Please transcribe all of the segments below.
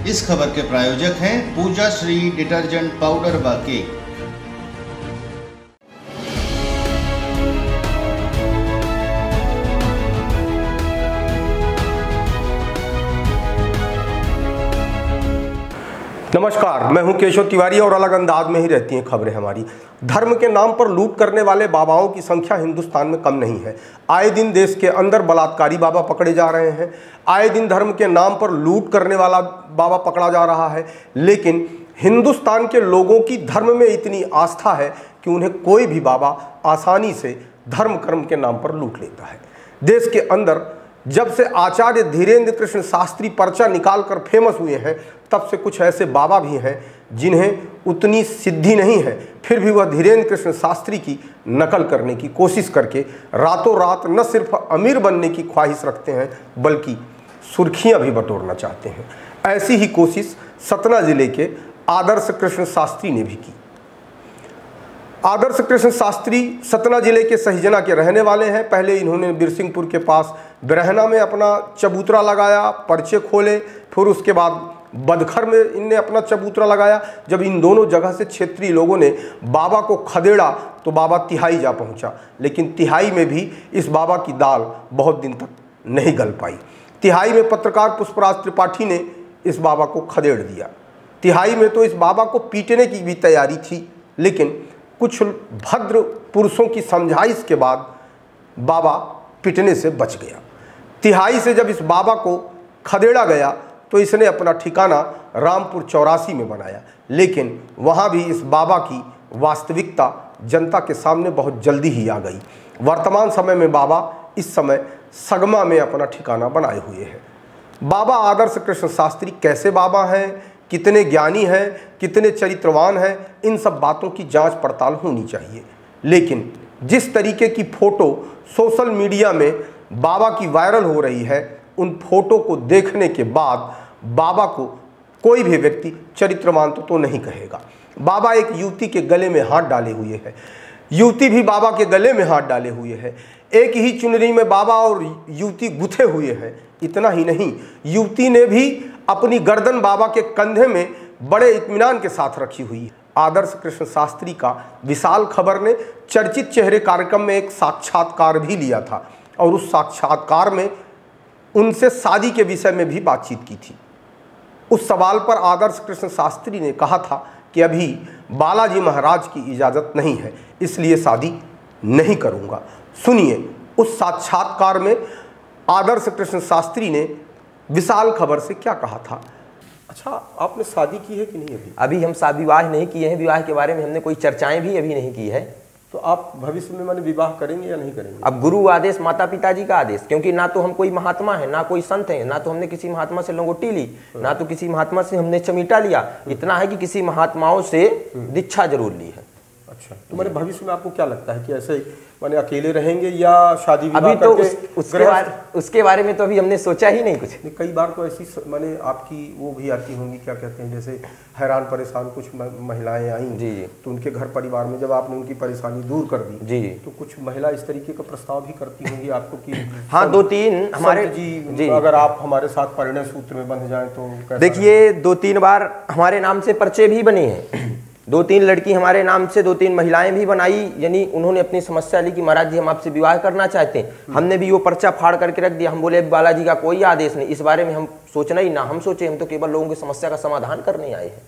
इस खबर के प्रायोजक हैं पूजा श्री डिटर्जेंट पाउडर व केक। नमस्कार, मैं हूं केशव तिवारी और अलग अंदाज में ही रहती हैं खबरें हमारी। धर्म के नाम पर लूट करने वाले बाबाओं की संख्या हिंदुस्तान में कम नहीं है। आए दिन देश के अंदर बलात्कारी बाबा पकड़े जा रहे हैं, आए दिन धर्म के नाम पर लूट करने वाला बाबा पकड़ा जा रहा है। लेकिन हिंदुस्तान के लोगों की धर्म में इतनी आस्था है कि उन्हें कोई भी बाबा आसानी से धर्म कर्म के नाम पर लूट लेता है। देश के अंदर जब से आचार्य धीरेन्द्र कृष्ण शास्त्री पर्चा निकाल कर फेमस हुए हैं, तब से कुछ ऐसे बाबा भी हैं जिन्हें उतनी सिद्धि नहीं है, फिर भी वह धीरेन्द्र कृष्ण शास्त्री की नकल करने की कोशिश करके रातों रात न सिर्फ अमीर बनने की ख्वाहिश रखते हैं, बल्कि सुर्खियां भी बटोरना चाहते हैं। ऐसी ही कोशिश सतना जिले के आदर्श कृष्ण शास्त्री ने भी की। आदर्श कृष्ण शास्त्री सतना जिले के सहिजना के रहने वाले हैं। पहले इन्होंने बिरसिंहपुर के पास बिरहना में अपना चबूतरा लगाया, पर्चे खोले, फिर उसके बाद बदखर में इनने अपना चबूतरा लगाया। जब इन दोनों जगह से क्षेत्रीय लोगों ने बाबा को खदेड़ा तो बाबा तिहाई जा पहुंचा, लेकिन तिहाई में भी इस बाबा की दाल बहुत दिन तक नहीं गल पाई। तिहाई में पत्रकार पुष्पराज त्रिपाठी ने इस बाबा को खदेड़ दिया। तिहाई में तो इस बाबा को पीटने की भी तैयारी थी, लेकिन कुछ भद्र पुरुषों की समझाइश के बाद बाबा पिटने से बच गया। तिहाई से जब इस बाबा को खदेड़ा गया तो इसने अपना ठिकाना रामपुर 84 में बनाया, लेकिन वहाँ भी इस बाबा की वास्तविकता जनता के सामने बहुत जल्दी ही आ गई। वर्तमान समय में बाबा इस समय सगमा में अपना ठिकाना बनाए हुए हैं। बाबा आदर्श कृष्ण शास्त्री कैसे बाबा हैं, कितने ज्ञानी हैं, कितने चरित्रवान हैं, इन सब बातों की जांच पड़ताल होनी चाहिए। लेकिन जिस तरीके की फ़ोटो सोशल मीडिया में बाबा की वायरल हो रही है, उन फोटो को देखने के बाद बाबा को कोई भी व्यक्ति चरित्रवान तो नहीं कहेगा। बाबा एक युवती के गले में हाथ डाले हुए है, युवती भी बाबा के गले में हाथ डाले हुए है। एक ही चुनरी में बाबा और युवती गुथे हुए हैं। इतना ही नहीं, युवती ने भी अपनी गर्दन बाबा के कंधे में बड़े इत्मीनान के साथ रखी हुई है। आदर्श कृष्ण शास्त्री का विशाल खबर ने चर्चित चेहरे कार्यक्रम में एक साक्षात्कार भी लिया था और उस साक्षात्कार में उनसे शादी के विषय में भी बातचीत की थी। उस सवाल पर आदर्श कृष्ण शास्त्री ने कहा था कि अभी बालाजी महाराज की इजाज़त नहीं है, इसलिए शादी नहीं करूँगा। सुनिए उस साक्षात्कार में आदर्श कृष्ण शास्त्री ने विशाल खबर से क्या कहा था। अच्छा, आपने शादी की है कि नहीं? अभी हम विवाह नहीं किए हैं। विवाह के बारे में हमने कोई चर्चाएं भी अभी नहीं की है। तो आप भविष्य में माने विवाह करेंगे या नहीं करेंगे? अब गुरु आदेश, माता पिताजी का आदेश, क्योंकि ना तो हम कोई महात्मा है, ना कोई संत है, ना तो हमने किसी महात्मा से लंगोटी ली, ना तो किसी महात्मा से हमने चमीटा लिया। इतना है कि किसी महात्माओं से दीक्षा जरूर ली है। अच्छा, तो मैंने भविष्य में आपको क्या लगता है कि ऐसे माने अकेले रहेंगे या शादी विवाह अभी तो करके उसके बारे में तो अभी हमने सोचा ही नहीं कुछ। कई बार तो ऐसी माने आपकी वो भी आती होंगी, क्या कहते हैं, जैसे हैरान परेशान कुछ महिलाएं आई जी, तो उनके घर परिवार में जब आपने उनकी परेशानी दूर कर दी जी, तो कुछ महिला इस तरीके का प्रस्ताव भी करती होंगी आपको कि हाँ, 2-3 हमारे जी, अगर आप हमारे साथ परिणय सूत्र में बंध जाएं तो। देखिए 2-3 बार हमारे नाम से पर्चे भी बने हैं। 2-3 लड़की हमारे नाम से 2-3 महिलाएं भी बनाई, यानी उन्होंने अपनी समस्या ली कि महाराज जी हम आपसे विवाह करना चाहते हैं। हमने भी वो पर्चा फाड़ करके रख दिया। हम बोले बालाजी का कोई आदेश नहीं, इस बारे में हम सोचना ही ना हम सोचे, हम तो केवल लोगों की समस्या का समाधान करने आए हैं।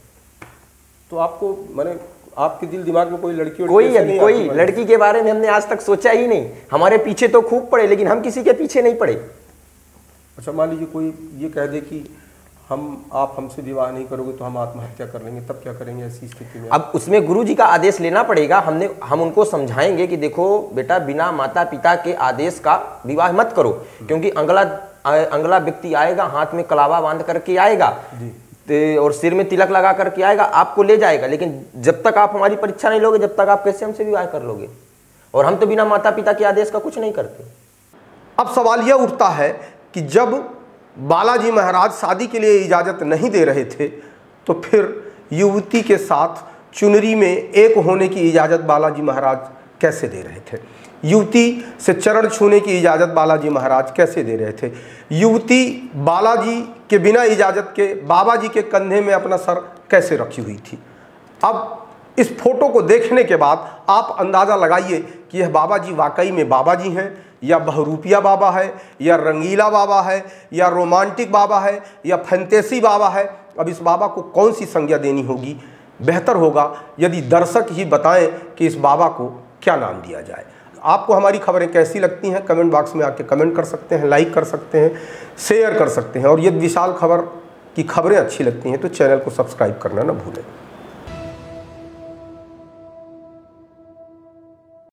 तो आपको माने आपके दिल दिमाग में कोई लड़की कोई लड़की के बारे में हमने आज तक सोचा ही नहीं। हमारे पीछे तो खूब पड़े, लेकिन हम किसी के पीछे नहीं पड़े। अच्छा, मान लीजिए कोई ये कह दे कि आप हमसे विवाह नहीं करोगे तो हम आत्महत्या कर लेंगे, तब क्या करेंगे ऐसी स्थिति में? अब उसमें गुरु जी का आदेश लेना पड़ेगा। हम उनको समझाएंगे कि देखो बेटा, बिना माता पिता के आदेश का विवाह मत करो, क्योंकि अगला व्यक्ति आएगा, हाथ में कलावा बांध करके आएगा और सिर में तिलक लगा करके आएगा, आपको ले जाएगा। लेकिन जब तक आप हमारी परीक्षा नहीं लोगे, जब तक आप कैसे हमसे विवाह कर लोगे? और हम तो बिना माता पिता के आदेश का कुछ नहीं करते। अब सवाल यह उठता है कि जब बालाजी महाराज शादी के लिए इजाज़त नहीं दे रहे थे, तो फिर युवती के साथ चुनरी में एक होने की इजाज़त बालाजी महाराज कैसे दे रहे थे? युवती से चरण छूने की इजाज़त बालाजी महाराज कैसे दे रहे थे? युवती बालाजी के बिना इजाज़त के बाबा जी के कंधे में अपना सर कैसे रखी हुई थी? अब इस फोटो को देखने के बाद आप अंदाज़ा लगाइए कि यह बाबा जी वाकई में बाबा जी हैं, या बहरूपिया बाबा है, या रंगीला बाबा है, या रोमांटिक बाबा है, या फैंटेसी बाबा है। अब इस बाबा को कौन सी संज्ञा देनी होगी? बेहतर होगा यदि दर्शक ही बताएं कि इस बाबा को क्या नाम दिया जाए। आपको हमारी खबरें कैसी लगती हैं? कमेंट बॉक्स में आके कमेंट कर सकते हैं, लाइक कर सकते हैं, शेयर कर सकते हैं, और यदि विशाल खबर की खबरें अच्छी लगती हैं तो चैनल को सब्सक्राइब करना ना भूलें।